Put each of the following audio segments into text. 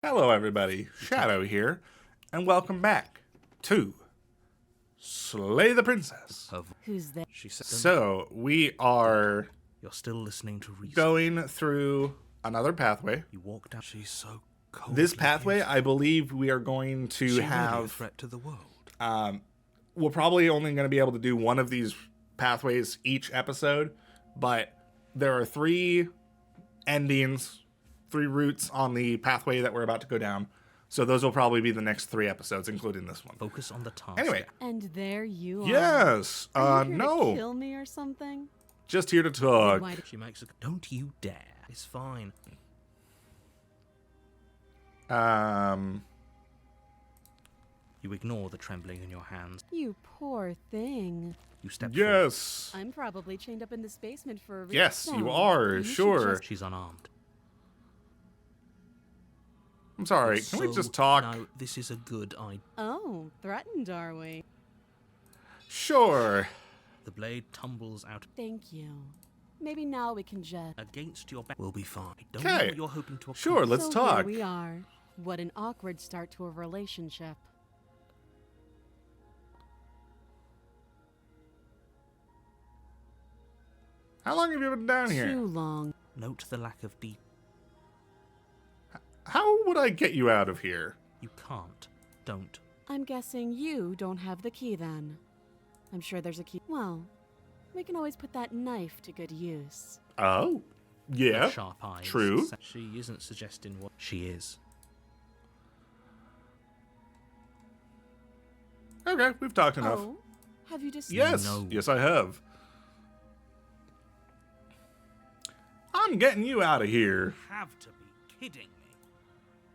Hello, everybody. Shadow here, and welcome back to Slay the Princess. Who's there? She said, So, we are "You're still listening to Reese." going through another pathway. You walk down. She's so cold. This pathway, I believe we are going to She's really a have... threat to the world. We're probably only going to be able to do one of these pathways each episode, but there are three endings, three routes on the pathway that we're about to go down. So those will probably be the next three episodes, including this one. Focus on the task. Anyway. And there you are. Yes. Are you here to No. kill me or something? Just here to talk. Why She makes a. Don't you dare! It's fine. You ignore the trembling in your hands. you poor thing. You step forward. Yes. I'm probably chained up in this basement for a reason. Yes, you So, are. you should Sure. just- She's unarmed. I'm sorry. Can we So, just talk? No, this is a good idea. Oh, threatened, are we? Sure. The blade tumbles out Thank you. Maybe now we can just... against your back. We'll be fine. I don't know Okay. what you're hoping to accomplish. Sure, let's so talk. Here we are. What an awkward start to a relationship. How long have you been down here? Too long. Note the lack of deep. How would I get you out of here? You can't. Don't. I'm guessing you don't have the key then. I'm sure there's a key. Well, we can always put that knife to good use. Oh. Yeah. With sharp eyes. True. She isn't suggesting what she is. Okay, we've talked enough. Oh, have you just... Yes. No. Yes, I have. I'm getting you out of here. Have to be kidding me.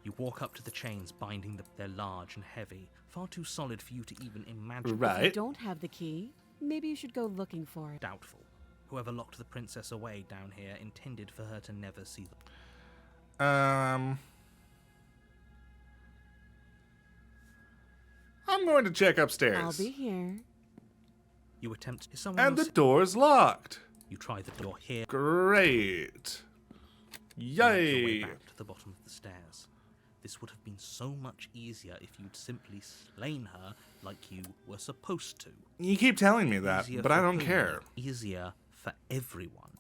You walk up to the chains binding them. They're large and heavy, far too solid for you to even imagine. If you Right. don't have the key, maybe you should go looking for it. Doubtful. Whoever locked the princess away down here intended for her to never see them. I'm going to check upstairs. I'll be here. You attempt. Is someone And the else? door's locked. You try the door here. Great. Make your way Yay. back to the bottom of the stairs. This would have been so much easier if you'd simply slain her like you were supposed to. You keep telling me that, Easier but for I don't whom? care. Easier for everyone.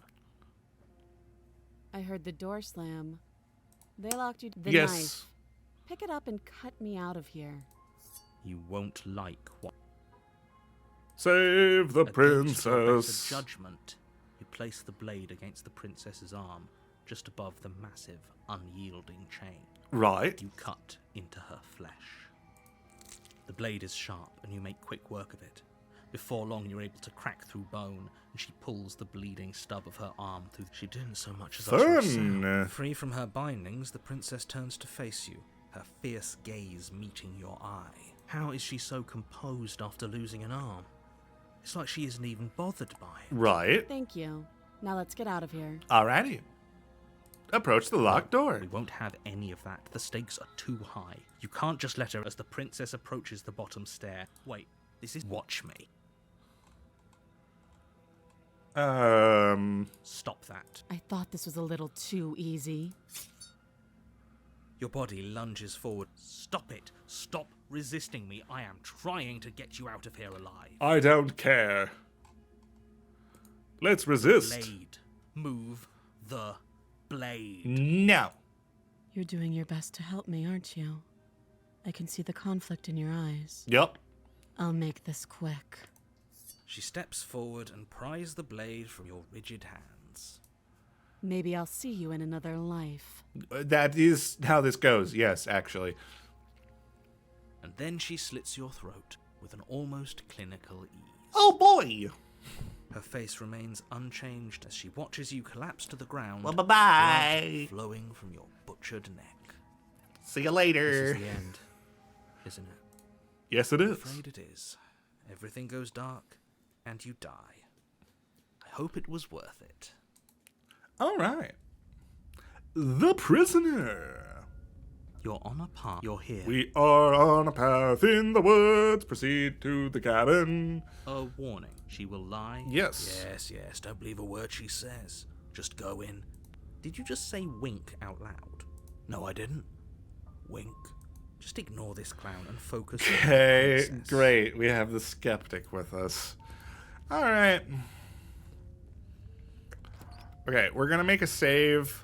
I heard the door slam. They locked you. The Yes. knife. Pick it up and cut me out of here. You won't like what. Save the Against your better princess. judgment, you place the blade against the princess's arm, just above the massive, unyielding chain. Right. You cut into her flesh. The blade is sharp, and you make quick work of it. Before long, you're able to crack through bone, and she pulls the bleeding stub of her arm through. She didn't so much as utter a sound. Fun. Free from her bindings, the princess turns to face you, her fierce gaze meeting your eye. How is she so composed after losing an arm? It's like she isn't even bothered by it. Right. Thank you. Now let's get out of here. Alrighty. Approach the locked door. We won't have any of that. The stakes are too high. You can't just let her as the princess approaches the bottom stair. Wait, this is... Watch me. Stop that. I thought this was a little too easy. Your body lunges forward. Stop it. Stop resisting me. I am trying to get you out of here alive. I don't care. Let's resist. Blade. Move the blade. No. You're doing your best to help me, aren't you? I can see the conflict in your eyes. Yep. I'll make this quick. She steps forward and pries the blade from your rigid hands. Maybe I'll see you in another life. That is how this goes. Yes, actually. And then she slits your throat with an almost clinical ease. Oh boy. Her face remains unchanged as she watches you collapse to the ground. Well, bye-bye. Blood flowing from your butchered neck. See you This later. is the end, isn't it? Yes, it I'm is. afraid it is. Everything goes dark, and you die. I hope it was worth it. All right. The prisoner. You're on a path. You're here. We are on a path in the woods. Proceed to the cabin. A warning. She will lie. Yes. Yes. Don't believe a word she says. Just go in. Did you just say wink out loud? No, I didn't. Just ignore this clown and focus on the Okay, princess. great. We have the skeptic with us. All right. Okay, we're gonna make a save.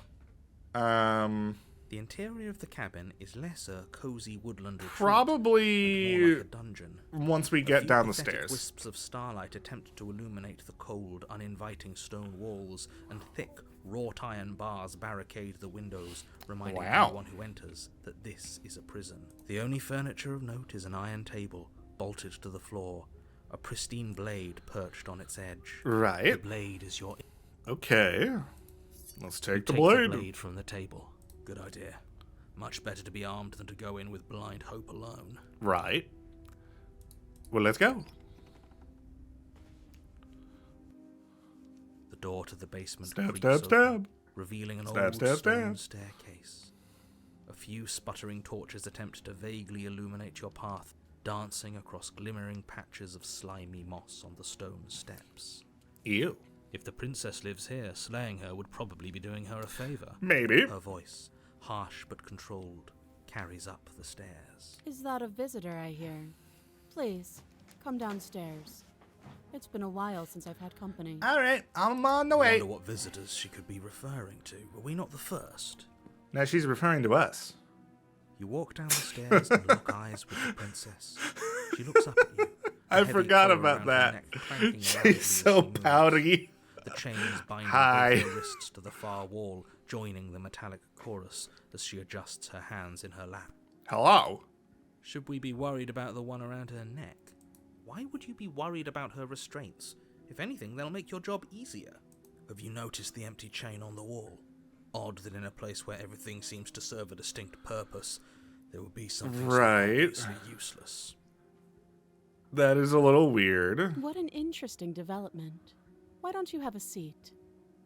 The interior of the cabin is less a cozy woodland retreat, and Probably more like a dungeon. once we A get few down the pathetic stairs. Wisps of starlight attempt to illuminate the cold, uninviting stone walls, and thick, wrought iron bars barricade the windows, reminding Wow. anyone who enters that this is a prison. The only furniture of note is an iron table, bolted to the floor, a pristine blade perched on its edge. The Right. blade is your... Okay. Let's take the Take blade. the blade from the table. Good idea. Much better to be armed than to go in with blind hope alone. Right. Well, let's go. The door to the basement Stab, creaks stab, open, stab. revealing an Stab, old stab, stone stab. staircase. A few sputtering torches attempt to vaguely illuminate your path, dancing across glimmering patches of slimy moss on the stone steps. Ew. If the princess lives here, slaying her would probably be doing her a favor. Maybe. Her voice, harsh but controlled, carries up the stairs. Is that a visitor I hear? Please, come downstairs. It's been a while since I've had company. All right, I'm on the I way. wonder what visitors she could be referring to. Were we not the first? Now she's referring to us. You walk down the stairs and lock eyes with the princess. She looks up at you. the I heavy forgot collar about around her that. neck clanking loudly She's as so she moves. pouty. The chains binding Hi. both her wrists to the far wall, joining the metallic chorus as she adjusts her hands in her lap. Hello. Should we be worried about the one around her neck? Why would you be worried about her restraints? If anything, they'll make your job easier. Have you noticed the empty chain on the wall? Odd that in a place where everything seems to serve a distinct purpose, there would be something so Right. obviously useless. That is a little weird. What an interesting development. Why don't you have a seat?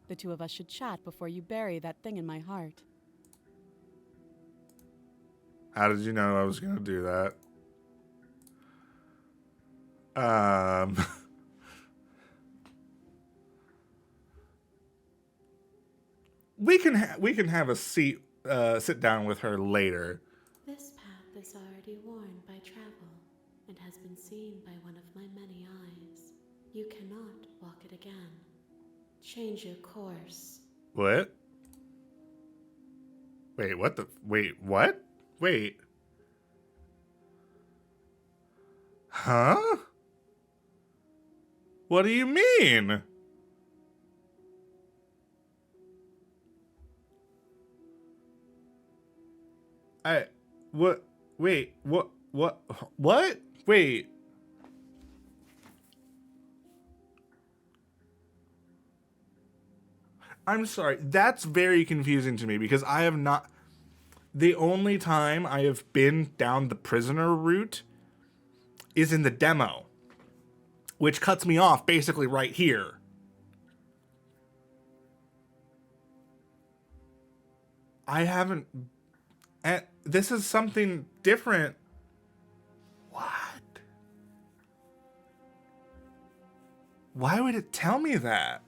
The two of us should chat before you bury that thing in my heart. How did you know I was going to do that? We can have a seat, sit down with her later. This path is already worn by travel and has been seen by one of my many eyes. You cannot walk it again. Change your course. What? Wait, what the? Wait, what? Wait. Huh? What do you mean? What? Wait, what? Wait. I'm sorry. That's very confusing to me because I have not. The only time I have been down the prisoner route is in the demo, which cuts me off basically right here. I haven't. And this is something different. What? Why would it tell me that?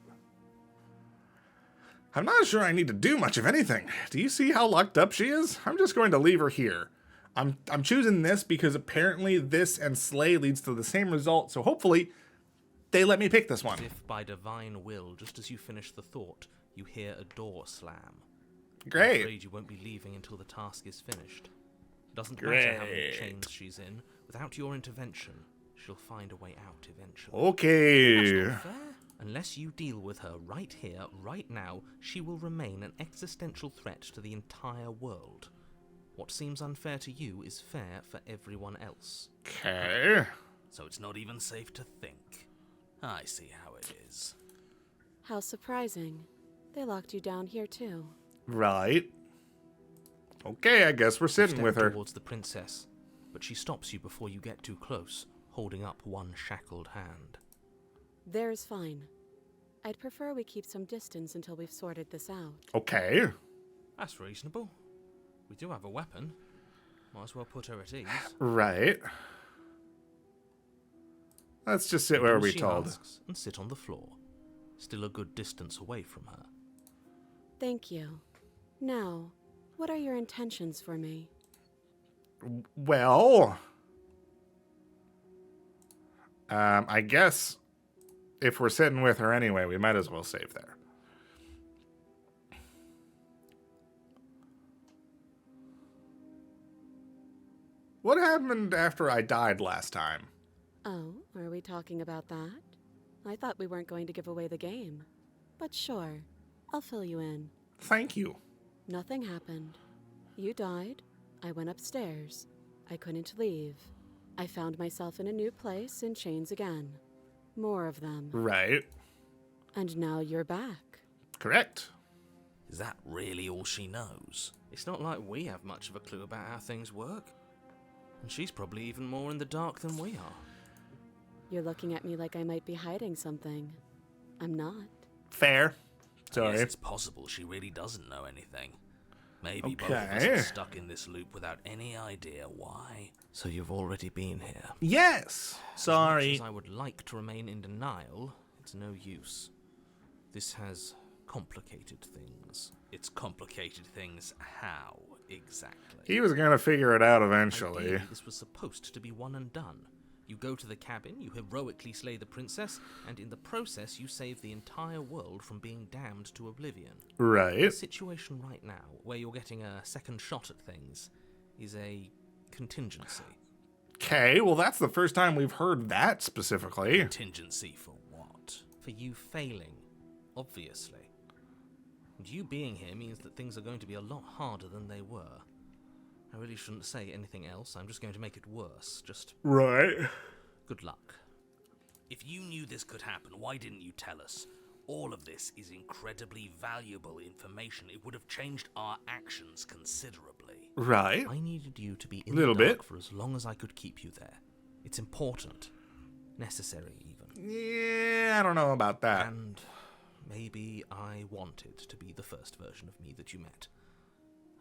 I'm not sure I need to do much of anything. Do you see how locked up she is? I'm just going to leave her here. I'm choosing this because apparently this and slay leads to the same result, so hopefully they let me pick this one. As if by divine will, just as you finish the thought, you hear a door slam. I'm Great. afraid you won't be leaving until the task is finished. Doesn't matter how many Great. chains she's in. Without your intervention, she'll find a way out eventually. Okay. That's not fair. Unless you deal with her right here, right now, she will remain an existential threat to the entire world. What seems unfair to you is fair for everyone else. Okay. So it's not even safe to think. I see how it is. How surprising. They locked you down here too. Right. Okay, I guess we're sitting Step with her. towards the princess, but she stops you before you get too close, holding up one shackled hand. There's fine. I'd prefer we keep some distance until we've sorted this out. Okay. That's reasonable. We do have a weapon. Might as well put her at ease. Right. Let's just sit where Do as we she told. asks and sit on the floor, still a good distance away from her. Thank you. Now, what are your intentions for me? Well, I guess if we're sitting with her anyway, we might as well save there. What happened after I died last time? Oh, are we talking about that? I thought we weren't going to give away the game. But sure, I'll fill you in. Thank you. Nothing happened. You died. I went upstairs. I couldn't leave. I found myself in a new place in chains again. More of them. Right. And now you're back. Correct. Is that really all she knows? It's not like we have much of a clue about how things work. And she's probably even more in the dark than we are. You're looking at me like I might be hiding something. I'm not. Fair. Yes, Sorry. it's possible she really doesn't know anything. Maybe both of us Okay. are stuck in this loop without any idea why. So you've already been here. Yes. As Sorry. much as I would like to remain in denial, it's no use. This has complicated things. It's complicated things how, exactly? He was going to figure it out eventually. Ideally, this was supposed to be one and done. You go to the cabin, you heroically slay the princess, and in the process you save the entire world from being damned to oblivion. Right. The situation right now, where you're getting a second shot at things, is a contingency. Okay, well, that's the first time we've heard that specifically. Contingency for what? For you failing, obviously. And you being here means that things are going to be a lot harder than they were. I really shouldn't say anything else, I'm just going to make it worse. Just Right. good luck. If you knew this could happen, why didn't you tell us? All of this is incredibly valuable information. It would have changed our actions considerably. Right. I needed you to be in Little the dark bit. for as long as I could keep you there. It's important. Necessary, even. Yeah, I don't know about that. And maybe I wanted to be the first version of me that you met.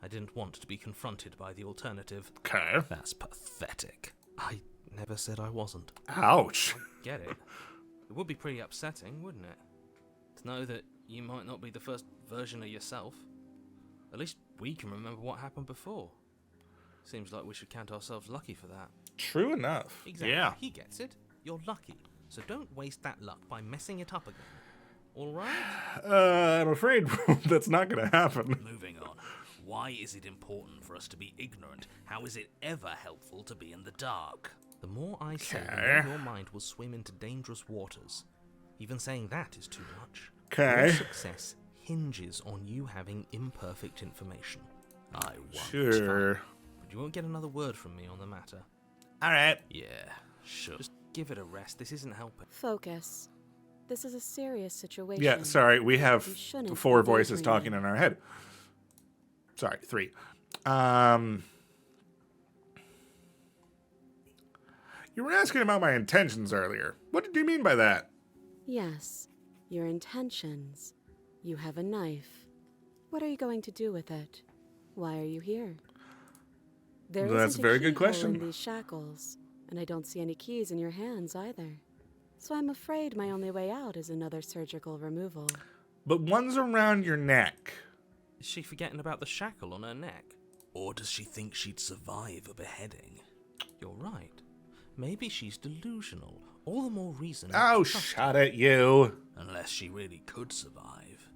I didn't want to be confronted by the alternative. Okay. That's pathetic. I never said I wasn't. Ouch. Get it? It would be pretty upsetting, wouldn't it? To know that you might not be the first version of yourself. At least we can remember what happened before. Seems like we should count ourselves lucky for that. True enough. Exactly. Yeah. He gets it. You're lucky. So don't waste that luck by messing it up again. Alright? I'm afraid that's not going to happen. Moving on. Why is it important for us to be ignorant? How is it ever helpful to be in the dark? The more I say, the Okay. more your mind will swim into dangerous waters. Even saying that is too much. Okay. Your success hinges on you having imperfect information. I won't. Sure. But you won't get another word from me on the matter. All right. Yeah, sure. Just give it a rest. This isn't helping. Focus. This is a serious situation. Yeah, sorry. We have You shouldn't 4 be voices daydreaming. talking in our head. Sorry, 3. You were asking about my intentions earlier. What did you mean by that? Yes, your intentions. You have a knife. What are you going to do with it? Why are you here? There That's isn't a very good keyhole question. in these shackles, and I don't see any keys in your hands either. So I'm afraid my only way out is another surgical removal. But one's around your neck. Is she forgetting about the shackle on her neck? Or does she think she'd survive a beheading? You're right. Maybe she's delusional. All the more reason. not Oh, to trust her. shut it, you. Unless she really could survive.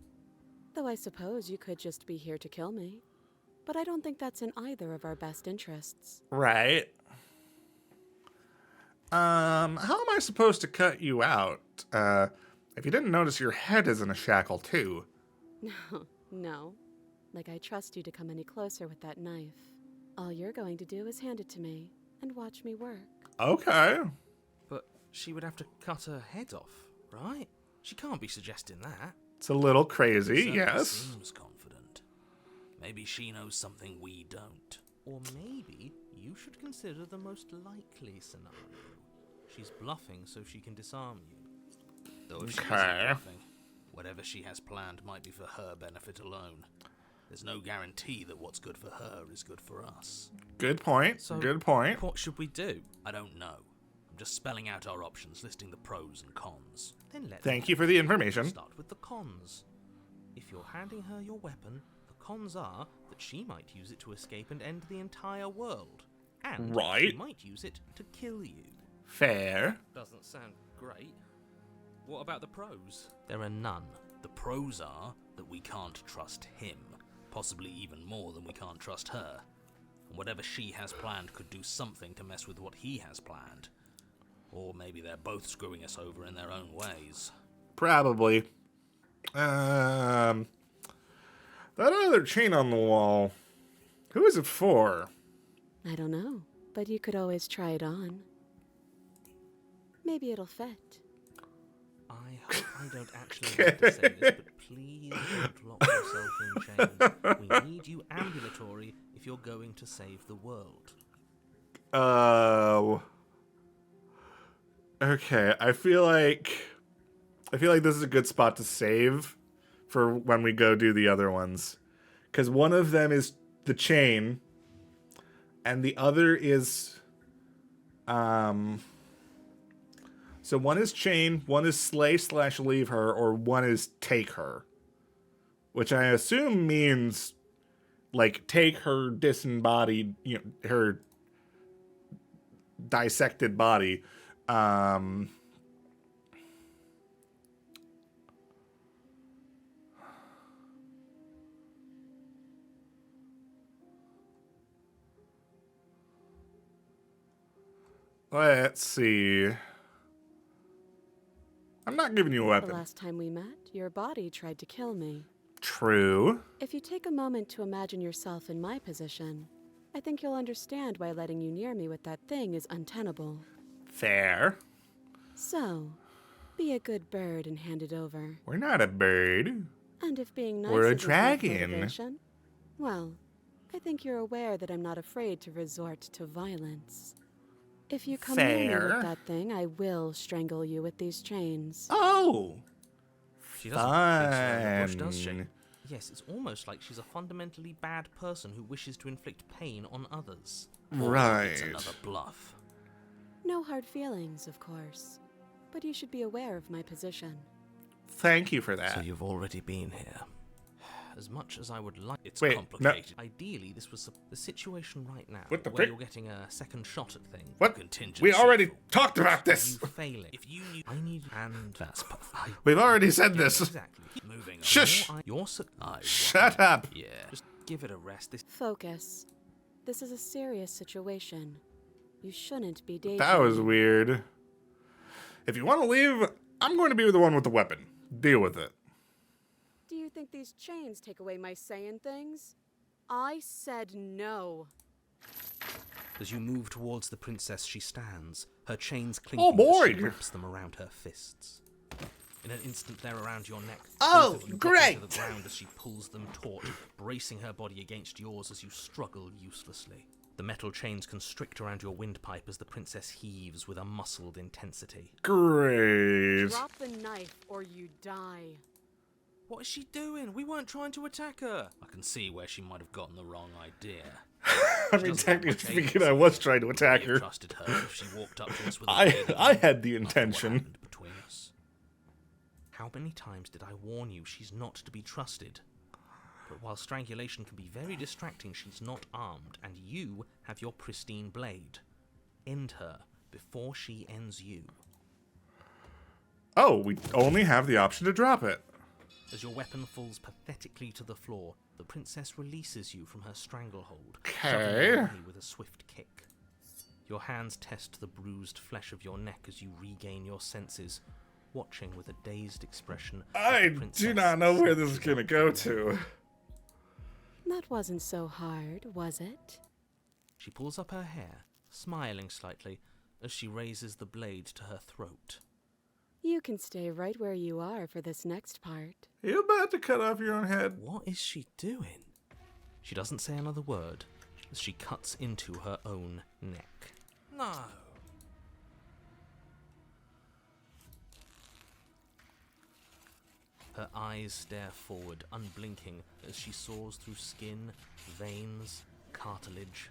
Though I suppose you could just be here to kill me. But I don't think that's in either of our best interests. Right. How am I supposed to cut you out? If you didn't notice, your head is in a shackle, too. No. Like I trust you to come any closer with that knife. All you're going to do is hand it to me and watch me work. Okay. But she would have to cut her head off, right? She can't be suggesting that. It's a little crazy, Certainly yes. Seems confident. Maybe she knows something we don't. Or maybe you should consider the most likely scenario. She's bluffing so she can disarm you. Though if she isn't Okay. bluffing, whatever she has planned might be for her benefit alone. There's no guarantee that what's good for her is good for us. Good point. So, Good point. What should we do? I don't know. I'm just spelling out our options, listing the pros and cons. Then let Thank you for the information. Start with the cons. If you're handing her your weapon, the cons are that she might use it to escape and end the entire world. And Right. she might use it to kill you. Fair. Doesn't sound great. What about the pros? There are none. The pros are that we can't trust him, possibly even more than we can't trust her. And whatever she has planned could do something to mess with what he has planned. Or maybe they're both screwing us over in their own ways. Probably. That other chain on the wall. Who is it for? I don't know, but you could always try it on. Maybe it'll fit. I hope I don't actually have to say this, but please don't lock yourself in chains. We need you ambulatory if you're going to save the world. Okay, I feel like this is a good spot to save for when we go do the other ones. Cuz one of them is the chain and the other is so one is chain, one is slay/leave her, or one is take her. Which I assume means like take her disembodied, her dissected body. Let's see. I'm not giving you a The weapon. last time we met, your body tried to kill me. True. If you take a moment to imagine yourself in my position, I think you'll understand why letting you near me with that thing is untenable. Fair. So, be a good bird and hand it over. We're not a bird. And if being nice We're a isn't enough dragon. motivation, well, I think you're aware that I'm not afraid to resort to violence. If you come near me Fair. with that thing, I will strangle you with these chains. Oh. She doesn't think so in the bush, does she? Fun. Yes, it's almost like she's a fundamentally bad person who wishes to inflict pain on others. Or Right. it's another bluff. No hard feelings, of course. But you should be aware of my position. Thank you for that. So you've already been here. As much as I would like, it's Wait, no. complicated. Ideally, this was the situation right now, What the where frick? you're getting a second shot at things. What? Contingency. We already talked about this. You failing. If you knew, I need, and that's pathetic. We've already said this. Exactly. Keep moving. on. Shush. You're Shut up. Yeah. Just give it a rest. This. Focus. This is a serious situation. You shouldn't be daydreaming. That was weird. If you want to leave, I'm going to be the one with the weapon. Deal with it. Do you think these chains take away my saying things? I said no. As you move towards the princess, she stands, her chains clinking Oh, boy. as she grips them around her fists. In an instant, they're around your neck. Oh, Both of you drop into great. the ground as she pulls them taut, bracing her body against yours as you struggle uselessly. The metal chains constrict around your windpipe as the princess heaves with a muscled intensity. Great. Drop the knife or you die. What is she doing? We weren't trying to attack her. I can see where she might have gotten the wrong idea. I mean, technically speaking, I was trying to attack We had her. trusted her if she walked up to us with a I blade had the Look what intention. happened between us. How many times did I warn you she's not to be trusted? But while strangulation can be very distracting, she's not armed, and you have your pristine blade. End her before she ends you. Oh, we only have the option to drop it. As your weapon falls pathetically to the floor, the princess releases you from her stranglehold, Okay. shoving you away with a swift kick. Your hands test the bruised flesh of your neck as you regain your senses, watching with a dazed expression. as I the princess do not know where this slips is going to go to. That wasn't so hard, was it? She pulls up her hair, smiling slightly, as she raises the blade to her throat. You can stay right where you are for this next part. You about to cut off your own head? What is she doing? She doesn't say another word as she cuts into her own neck. No. Her eyes stare forward, unblinking, as she saws through skin, veins, cartilage.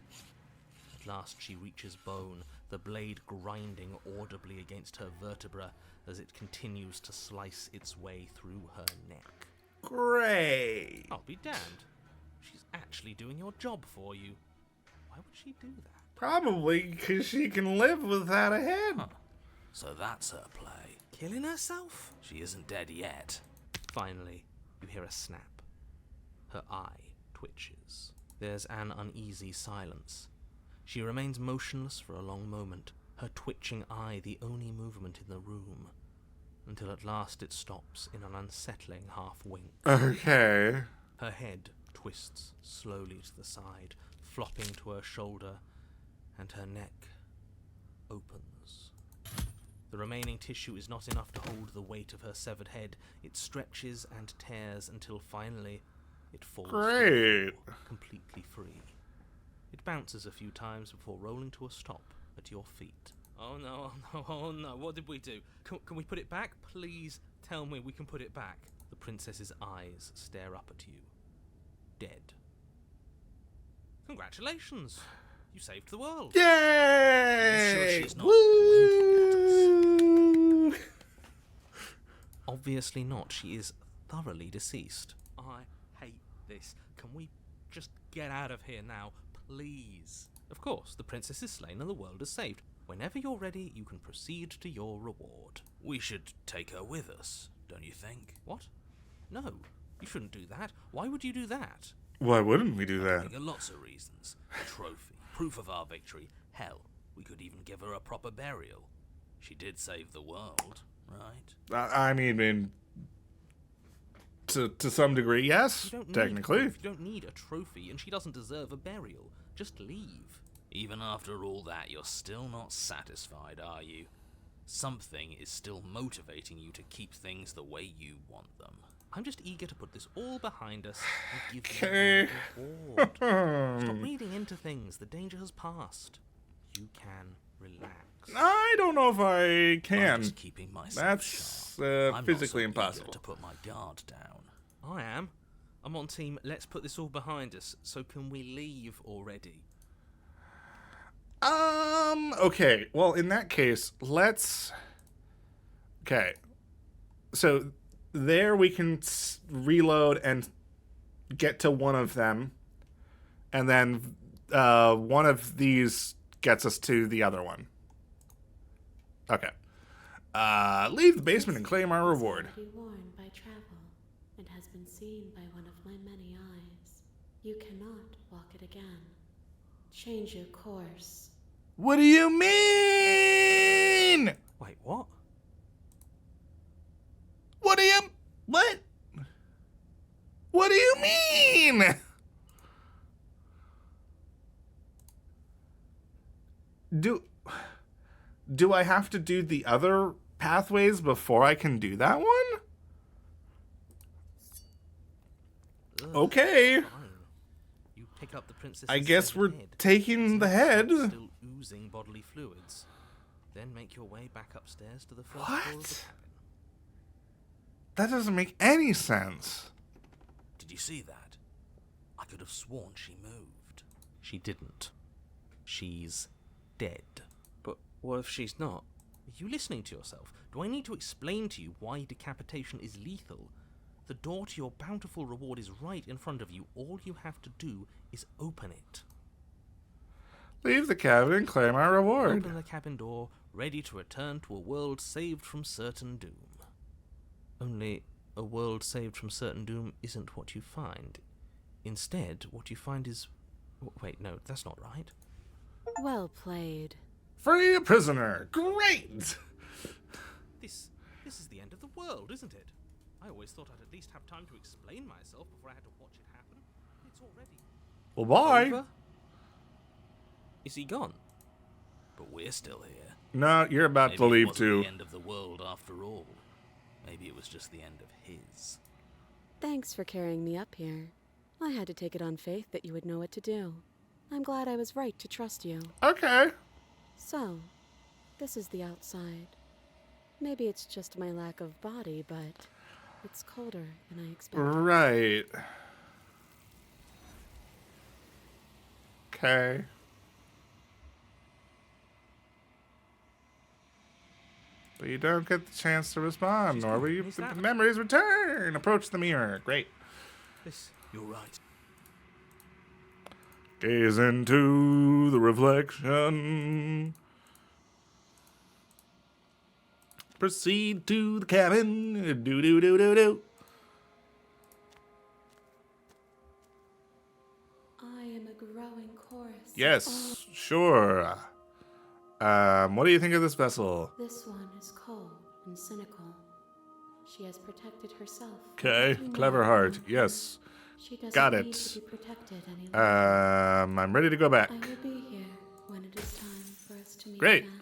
At last she reaches bone, the blade grinding audibly against her vertebra as it continues to slice its way through her neck. Great. I'll be damned. She's actually doing your job for you. Why would she do that? Probably because she can live without a head. Huh. So that's her play. Killing herself? She isn't dead yet. Finally, you hear a snap. Her eye twitches. There's an uneasy silence. She remains motionless for a long moment, her twitching eye the only movement in the room, until at last it stops in an unsettling half-wink. Okay. Her head twists slowly to the side, flopping to her shoulder, and her neck opens. The remaining tissue is not enough to hold the weight of her severed head. It stretches and tears until finally it falls to the Great. floor, completely free. It bounces a few times before rolling to a stop at your feet. Oh no, oh no, oh no, what did we do? Can we put it back? Please tell me we can put it back. The princess's eyes stare up at you. Dead. Congratulations! You saved the world. Yay! sure she's not Woo! Obviously not. She is thoroughly deceased. I hate this. Can we just get out of here now, please? Of course, the princess is slain and the world is saved. Whenever you're ready, you can proceed to your reward. We should take her with us, don't you think? What? No, you shouldn't do that. Why would you do that? Why wouldn't we do that? There are lots of reasons. A trophy, proof of our victory. Hell, we could even give her a proper burial. She did save the world, right? I mean, to some degree, yes, You don't technically. You don't need a trophy, and she doesn't deserve a burial. Just leave. Even after all that, you're still not satisfied, are you? Something is still motivating you to keep things the way you want them. I'm just eager to put this all behind us and give Okay. you a reward. Stop reading into things. The danger has passed. You can relax. I don't know if I I'm can. just keeping myself That's sharp. I'm physically not so eager impossible. to put my guard down. I am. I'm on team, let's put this all behind us. So can we leave already? Okay. Well, in that case, let's. Okay. So there we can reload and get to one of them, and then one of these gets us to the other one. Okay. Leave the basement and claim our reward. Already worn by travel and has been seen by one of my many eyes. You cannot walk it again. Change your course. What do you mean? Wait, what? What do you... What? What do you mean? Do I have to do the other pathways before I can do that one? Ugh, Okay. fine. You pick up the princess's I guess severed we're head. taking It's the not head. still oozing bodily fluids. Then make your way back upstairs to the first floor of the What? cabin. That doesn't make any sense. Did you see that? I could have sworn she moved. She didn't. She's dead. But what if she's not? Are you listening to yourself? Do I need to explain to you why decapitation is lethal? The door to your bountiful reward is right in front of you. All you have to do is open it. Leave the cabin and claim our reward. Open the cabin door, ready to return to a world saved from certain doom. Only, a world saved from certain doom isn't what you find. Instead, what you find is... Wait, no, that's not right. Well played. Free a prisoner. Great. This is the end of the world, isn't it? I always thought I'd at least have time to explain myself before I had to watch it happen. It's already Well, bye. over. Is he gone? But we're still here. No, you're about Maybe to it leave wasn't too. the end of the world after all. Maybe it was just the end of his. Thanks for carrying me up here. I had to take it on faith that you would know what to do. I'm glad I was right to trust you. Okay. So, this is the outside. Maybe it's just my lack of body, but it's colder than I expected. Right. Okay. But you don't get the chance to respond, She's nor gone. will you Who's the that? memories return. Approach the mirror. Great. this. You're right. Gaze into the reflection. Proceed to the cabin. Do do do do do. I am a growing chorus. Yes, sure. What do you think of this vessel? This one is cold and cynical. She has protected herself. Okay, You know clever her. heart. Yes. She doesn't Got need it. to be protected any longer. I'm ready to go back. I will be here when it is time for us to meet Great. again.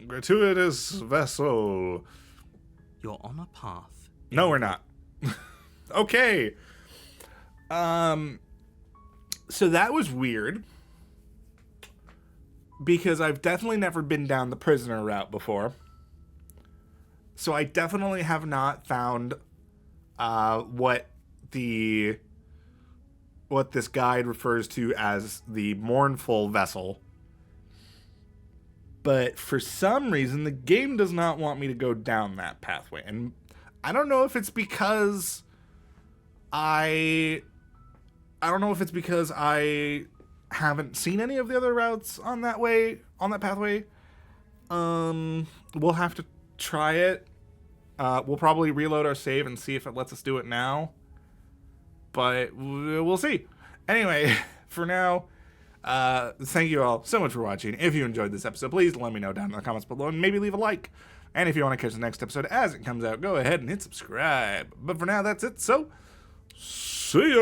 Gratuitous vessel. You're on a path. No, we're not. Okay. So that was weird. Because I've definitely never been down the prisoner route before. So I definitely have not found what this guide refers to as the mournful vessel. But for some reason, the game does not want me to go down that pathway. And I don't know if it's because I haven't seen any of the other routes on that pathway. We'll have to try it. We'll probably reload our save and see if it lets us do it now. But we'll see. Anyway, for now, thank you all so much for watching. If you enjoyed this episode, please let me know down in the comments below and maybe leave a like. And if you want to catch the next episode as it comes out, go ahead and hit subscribe. But for now, that's it. So, see ya.